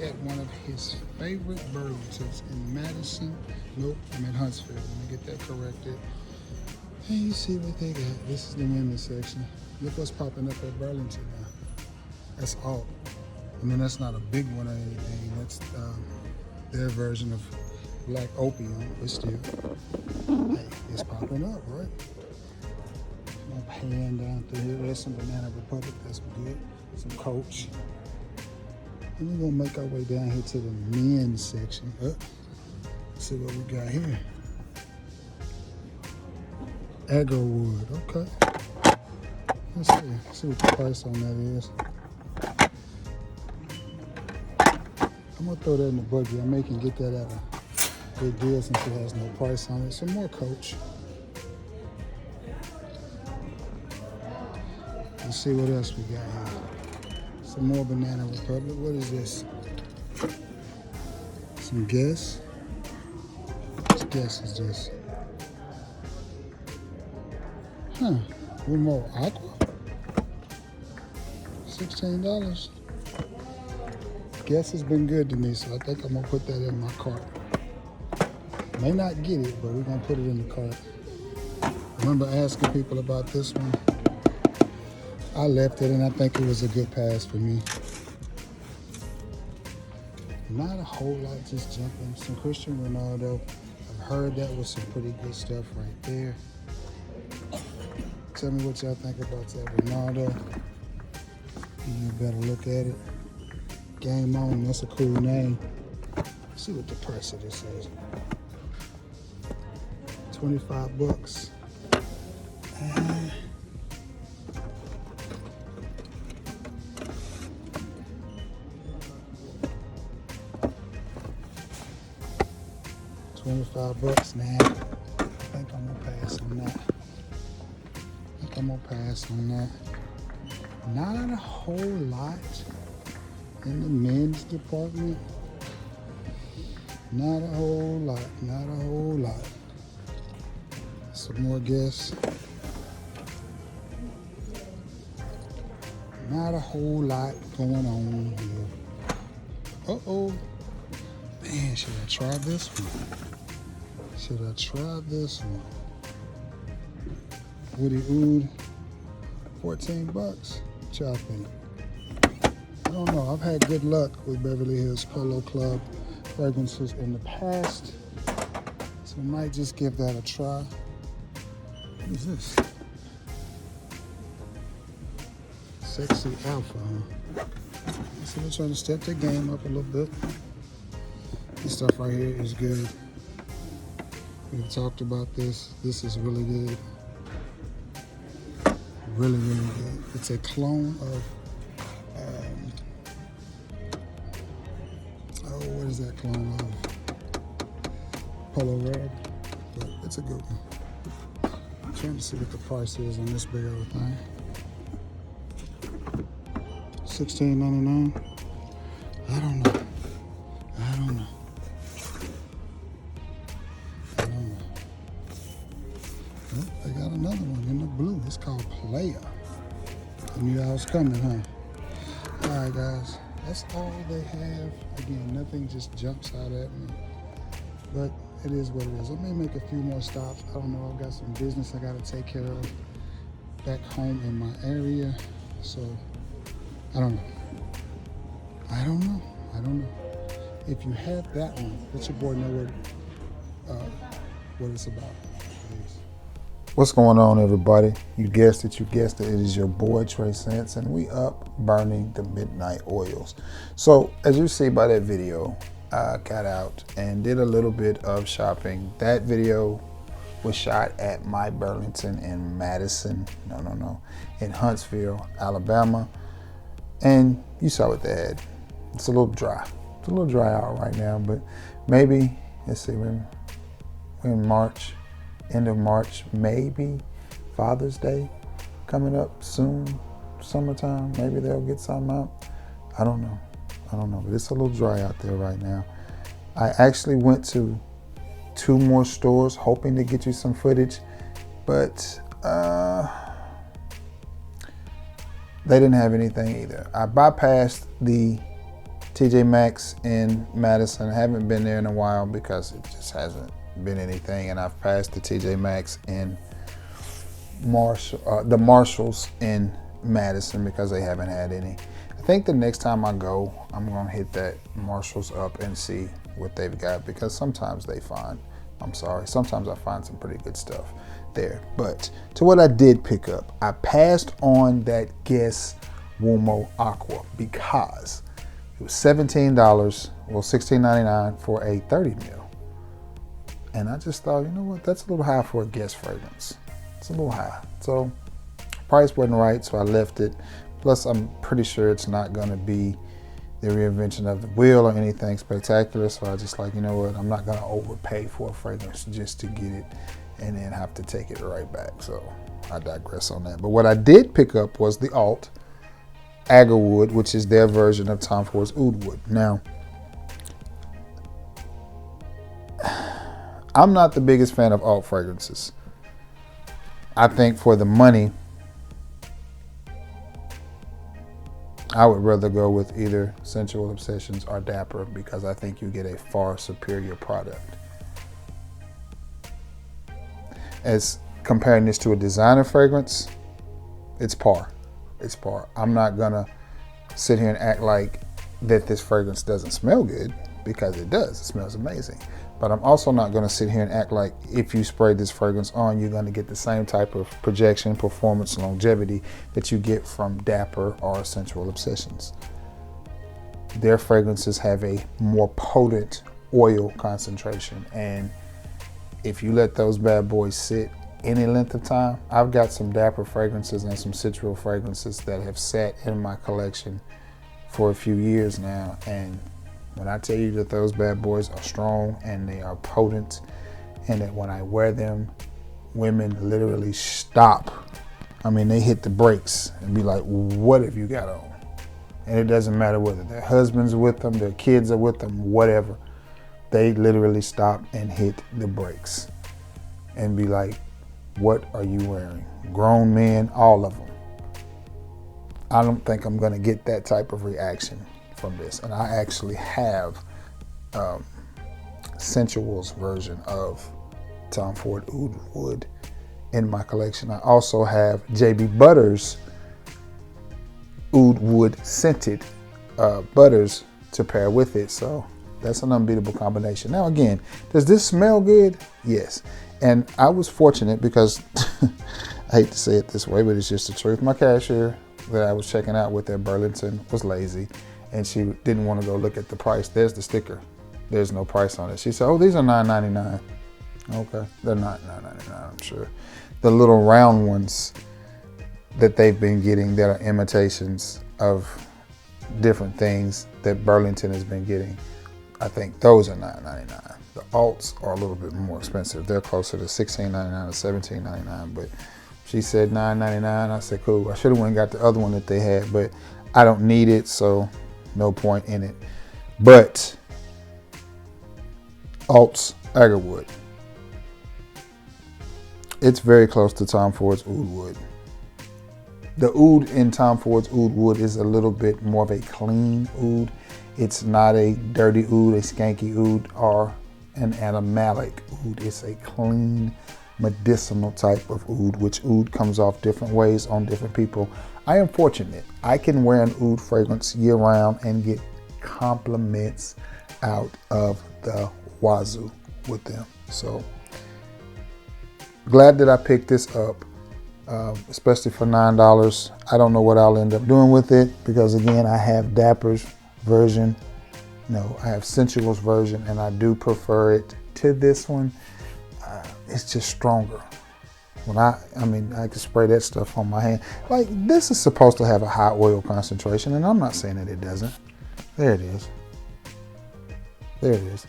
at one of his favorite Burlingtons in Madison. Nope, I'm in Huntsville. Let me get that corrected. And you see what they got. This is the women's section. Look what's popping up at Burlington now. That's Alt. I mean, that's not a big one or anything. That's their version of black opium, but still, hey, it's popping up, right? I'm pan down through here. There's some Banana Republic. That's good. Some Coach. And we're gonna make our way down here to the men's section. Let's see what we got here. Agarwood, okay. Let's see what the price on that is. I'm gonna throw that in the buggy. I may can get that at a good deal since it has no price on it. Some more Coach. Let's see what else we got here. Some more Banana Republic. What is this? Some Guess. What Guess is this? Remote Aqua. $16. Guess has been good to me, so I think I'm gonna put that in my cart. May not get it, but we're gonna put it in the cart. I remember asking people about this one. I left it, and I think it was a good pass for me. Not a whole lot, just jumping. Some Cristiano Ronaldo. I've heard that was some pretty good stuff right there. Tell me what y'all think about that Ronaldo. You better look at it. Game On, that's a cool name. Let's see what the price of this is. 25 bucks. $25 now. I think I'm gonna pass on that. Not a whole lot in the men's department. Not a whole lot. Some more Guess. Not a whole lot going on here. Uh-oh. Man, should I try this one? Woody Oud, 14 bucks. What y'all think? I don't know. I've had good luck with Beverly Hills Polo Club fragrances in the past, so I might just give that a try. What is this? Sexy Alpha, huh? So we're trying to step the game up a little bit. This stuff right here is good. We've talked about this. This is really good. Really good. It's a clone of, what is that clone of? Polo Red, but it's a good one. I'm trying to see what the price is on this big old thing. $16.99. I don't know. Oh, they got another one in the blue. It's called Player. I knew I was coming, huh? All right, guys. That's all they have. Again, nothing just jumps out at me. But it is what it is. I may make a few more stops. I don't know. I've got some business I got to take care of back home in my area. So, I don't know. If you have that one, let your boy know what it's about. Please. What's going on, everybody? You guessed it. It is your boy Trey Sense, and we up burning the midnight oils. So as you see by that video, I got out and did a little bit of shopping. That video was shot at my Burlington in Madison, in Huntsville, Alabama. And you saw what they had. It's a little dry. It's a little dry out right now, but maybe, let's see, we're in March. End of March, maybe Father's Day coming up soon, summertime. Maybe they'll get something out. I don't know, but it's a little dry out there right now. I actually went to 2 more stores hoping to get you some footage, but they didn't have anything either. I bypassed the TJ Maxx in Madison. I haven't been there in a while because it just hasn't been anything, and I've passed the TJ Maxx in the Marshalls in Madison because they haven't had any. I think the next time I go, I'm gonna hit that Marshalls up and see what they've got, because sometimes I find some pretty good stuff there. But to what I did pick up, I passed on that Guess Wumo Aqua because it was $17, well $16.99 for a 30 ml. And I just thought, you know what, that's a little high for a Guess fragrance. It's a little high. So price wasn't right, so I left it. Plus, I'm pretty sure it's not gonna be the reinvention of the wheel or anything spectacular. So I just like, you know what, I'm not gonna overpay for a fragrance just to get it and then have to take it right back. So I digress on that. But what I did pick up was the Alt Agarwood, which is their version of Tom Ford's Oud Wood. Now, I'm not the biggest fan of Alt fragrances. I think for the money, I would rather go with either Sensual Obsessions or Dapper, because I think you get a far superior product. As comparing this to a designer fragrance, it's par. It's par. I'm not gonna sit here and act like that this fragrance doesn't smell good, because it does. It smells amazing. But I'm also not gonna sit here and act like if you spray this fragrance on, you're gonna get the same type of projection, performance, longevity that you get from Dapper or Sensual Obsessions. Their fragrances have a more potent oil concentration, and if you let those bad boys sit any length of time, I've got some Dapper fragrances and some Citral fragrances that have sat in my collection for a few years now, and when I tell you that those bad boys are strong and they are potent, and that when I wear them, women literally stop. I mean, they hit the brakes and be like, what have you got on? And it doesn't matter whether their husbands are with them, their kids are with them, whatever. They literally stop and hit the brakes and be like, what are you wearing? Grown men, all of them. I don't think I'm gonna get that type of reaction from this. And I actually have Sensual's version of Tom Ford Oud Wood in my collection. I also have JB Butters Oud Wood scented butters to pair with it. So that's an unbeatable combination. Now again, does this smell good? Yes. And I was fortunate because, I hate to say it this way, but it's just the truth. My cashier that I was checking out with at Burlington was lazy, and she didn't want to go look at the price. There's the sticker. There's no price on it. She said, oh, these are $9.99. Okay, they're not $9.99, I'm sure. The little round ones that they've been getting that are imitations of different things that Burlington has been getting, I think those are $9.99. The alts are a little bit more expensive. They're closer to $16.99 or $17.99, but she said $9.99. I said, cool. I should have went and got the other one that they had, but I don't need it, so no point in it. But Alt Agarwood, it's very close to Tom Ford's Oud Wood. The oud in Tom Ford's Oud Wood is a little bit more of a clean oud. It's not a dirty oud, a skanky oud, or an animalic oud. It's a clean, medicinal type of oud, which oud comes off different ways on different people. I am fortunate. I can wear an oud fragrance year round and get compliments out of the wazoo with them. So glad that I picked this up, especially for $9. I don't know what I'll end up doing with it, because again, I have Dapper's version. No, I have Sensual's version, and I do prefer it to this one. It's just stronger. When I can spray that stuff on my hand. Like, this is supposed to have a high oil concentration, and I'm not saying that it doesn't. There it is. There it is.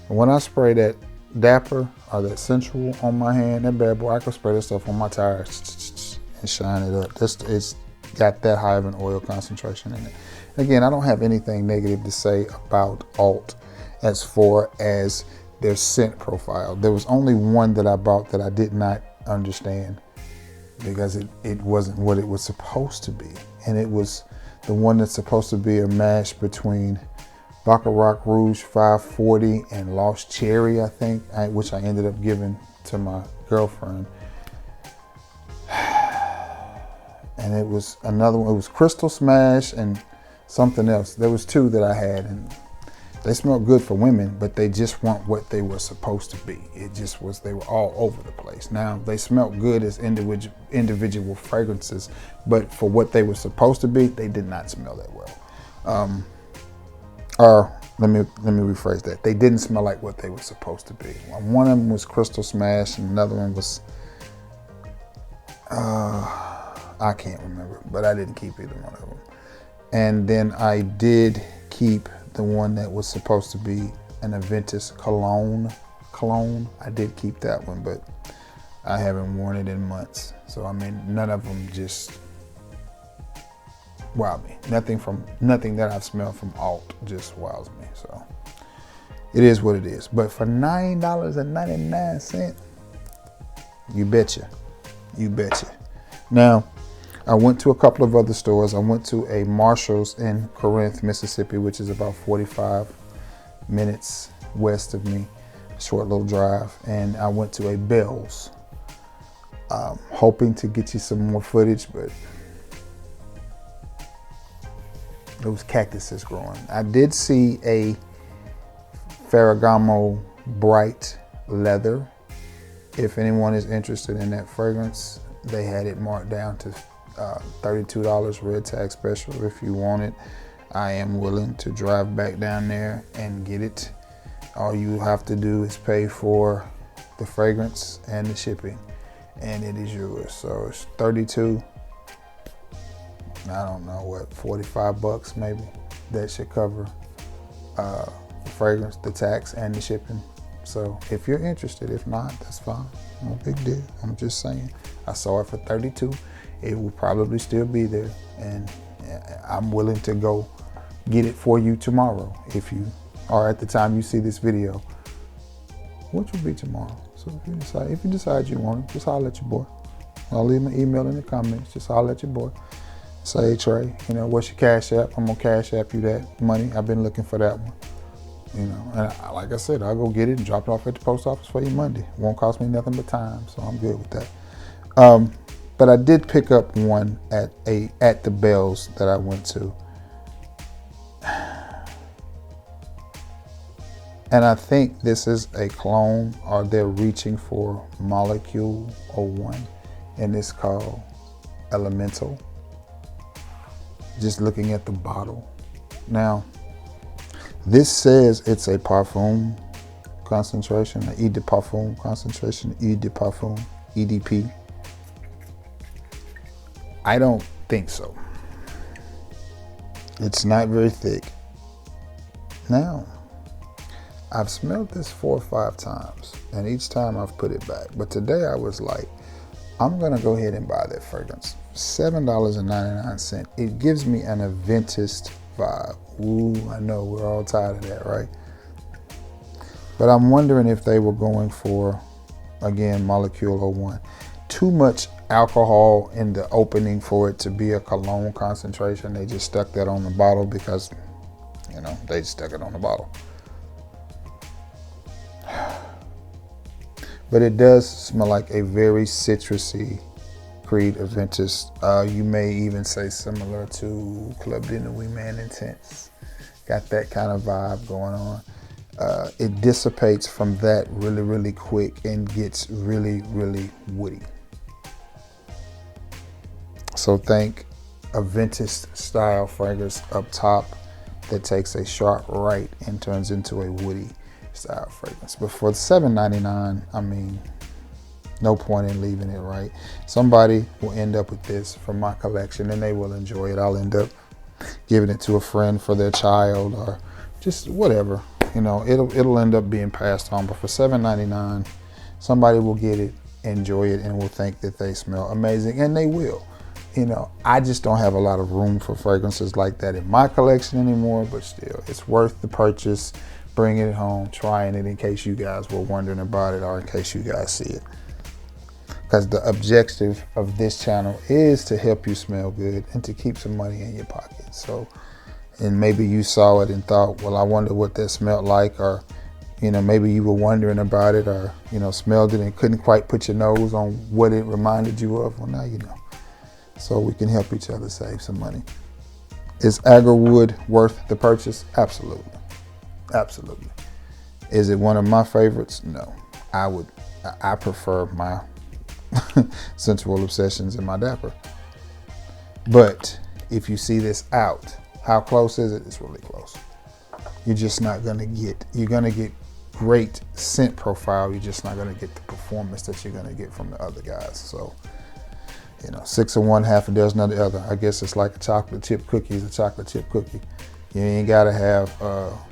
And when I spray that Dapper or that Sensual on my hand, that bad boy, I can spray that stuff on my tires and shine it up. It's got that high of an oil concentration in it. Again, I don't have anything negative to say about Alt as far as their scent profile. There was only one that I bought that I did not understand, because it wasn't what it was supposed to be. And it was the one that's supposed to be a mash between Baccarat Rouge 540 and Lost Cherry, I think, which I ended up giving to my girlfriend. And it was another one. It was Crystal Smash and something else. There was two that I had, and they smelled good for women, but they just weren't what they were supposed to be. It just was, they were all over the place. Now, they smelled good as individual fragrances, but for what they were supposed to be, they did not smell that well. Or let me rephrase that. They didn't smell like what they were supposed to be. One of them was Crystal Smash, and another one was, I can't remember, but I didn't keep either one of them. And then I did keep the one that was supposed to be an Aventus cologne. I did keep that one, but I haven't worn it in months. So I mean, none of them just wow me. Nothing that I've smelled from Alt just wows me. So it is what it is. But for $9.99, you betcha. Now, I went to a couple of other stores. I went to a Marshall's in Corinth, Mississippi, which is about 45 minutes west of me, a short little drive. And I went to a Bell's, hoping to get you some more footage, but those cactuses growing. I did see a Ferragamo Bright Leather. If anyone is interested in that fragrance, they had it marked down to $32 red tag special. If you want it, I am willing to drive back down there and get it. All you have to do is pay for the fragrance and the shipping, and it is yours. So it's 32, I don't know what, 45 bucks maybe. That should cover the fragrance, the tax, and the shipping. So if you're interested, if not, that's fine. No big deal. I'm just saying. I saw it for 32. It will probably still be there, and I'm willing to go get it for you tomorrow. If you are at the time you see this video, which will be tomorrow. So if you decide you want it, just holler at your boy. I'll leave my email in the comments. Just holler at your boy. Say, hey, Trey, what's your Cash App? I'm gonna Cash App you that money. I've been looking for that one. And like I said, I'll go get it and drop it off at the post office for you Monday. Won't cost me nothing but time, so I'm good with that. But I did pick up one at the Bell's that I went to. And I think this is a clone, or they're reaching for Molecule 01, and it's called Elemental. Just looking at the bottle. Now, this says it's a parfum concentration, an eau de parfum concentration, eau de parfum, EDP. I don't think so. It's not very thick. Now, I've smelled this 4 or 5 times, and each time I've put it back. But today I was like, I'm gonna go ahead and buy that fragrance. $7.99. It gives me an Aventus vibe. Ooh, I know we're all tired of that, right? But I'm wondering if they were going for, again, Molecule 01. Too much alcohol in the opening for it to be a cologne concentration. They just stuck that on the bottle because, they just stuck it on the bottle. But it does smell like a very citrusy Creed Aventus. You may even say similar to Club de Nuit Man Intense. Got that kind of vibe going on. It dissipates from that really, really quick and gets really, really woody. So think Aventus style fragrance up top that takes a sharp right and turns into a woody style fragrance. But for $7.99, I mean, no point in leaving it, right? Somebody will end up with this from my collection and they will enjoy it. I'll end up giving it to a friend for their child or just whatever. It'll end up being passed on. But for $7.99, somebody will get it, enjoy it, and will think that they smell amazing, and they will. I just don't have a lot of room for fragrances like that in my collection anymore, but still, it's worth the purchase, bringing it home, trying it in case you guys were wondering about it or in case you guys see it. Because the objective of this channel is to help you smell good and to keep some money in your pocket. So and maybe you saw it and thought, well, I wonder what that smelled like, or maybe you were wondering about it, or smelled it and couldn't quite put your nose on what it reminded you of. Well, now you know. So we can help each other save some money. Is Agarwood worth the purchase? Absolutely. Absolutely. Is it one of my favorites? No. I prefer my Sensual Obsessions and my Dapper. But if you see this out, how close is it? It's really close. You're just not going to get, you're going to get great scent profile. You're just not going to get the performance that you're going to get from the other guys. So, 6 of one, half a dozen of the other. I guess it's like a chocolate chip cookie is a chocolate chip cookie. You ain't got to have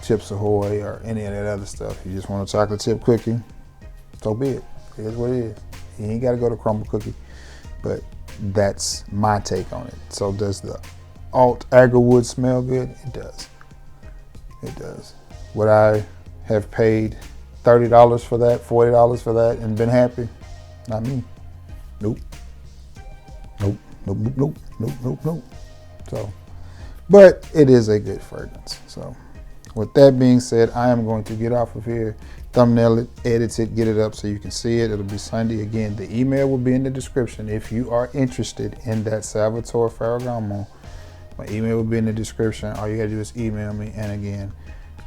Chips Ahoy or any of that other stuff. You just want a chocolate chip cookie, so be it. It is what it is. You ain't got to go to crumble cookie. But that's my take on it. So does the Alt Agarwood smell good? It does. It does. Would I have paid $30 for that, $40 for that, and been happy? Not me. Nope. Nope, nope, nope, nope, nope, nope, nope. So, but it is a good fragrance. So with that being said, I am going to get off of here, thumbnail it, edit it, get it up so you can see it. It'll be Sunday. Again, the email will be in the description if you are interested in that Salvatore Ferragamo. My email will be in the description. All you gotta do is email me, and again,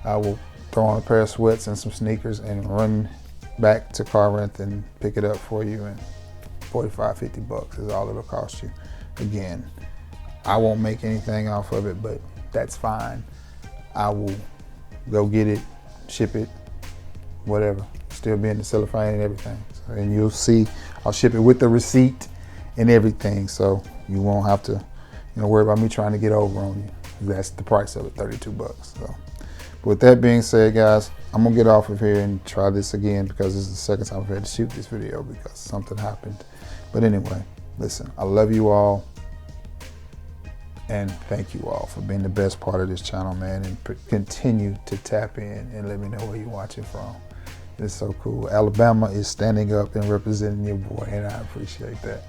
I will throw on a pair of sweats and some sneakers and run back to car rent and pick it up for you. And 45, 50 bucks is all it'll cost you. Again, I won't make anything off of it, but that's fine. I will go get it, ship it, whatever. Still be in the cellophane and everything. So, and you'll see, I'll ship it with the receipt and everything. So you won't have to, worry about me trying to get over on you. That's the price of it, 32 bucks. So, but with that being said, guys, I'm gonna get off of here and try this again because this is the second time I've had to shoot this video because something happened. But anyway, listen, I love you all. And thank you all for being the best part of this channel, man. And continue to tap in and let me know where you're watching from. It's so cool. Alabama is standing up and representing your boy, and I appreciate that.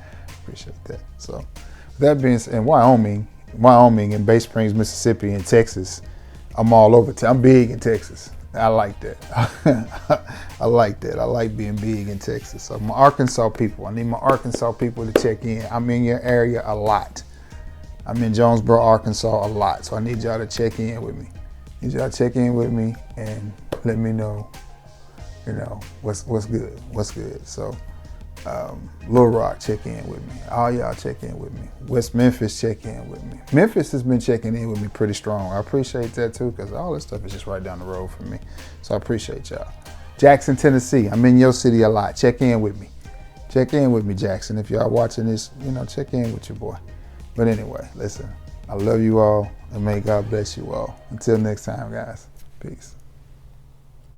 Appreciate that. So with that being said, and Wyoming and Bay Springs, Mississippi, and Texas, I'm all over. I'm big in Texas. I like that. I like that. I like being big in Texas. So my Arkansas people, I need my Arkansas people to check in. I'm in your area a lot. I'm in Jonesboro, Arkansas a lot. So I need y'all to check in with me. Need y'all to check in with me and let me know, what's good, what's good. So Little Rock, check in with me. All y'all check in with me. West Memphis, check in with me. Memphis has been checking in with me pretty strong. I appreciate that too, because all this stuff is just right down the road for me. So I appreciate y'all. Jackson, Tennessee, I'm in your city a lot. Check in with me. Check in with me, Jackson. If y'all watching this, check in with your boy. But anyway, listen, I love you all, and may God bless you all. Until next time, guys. Peace.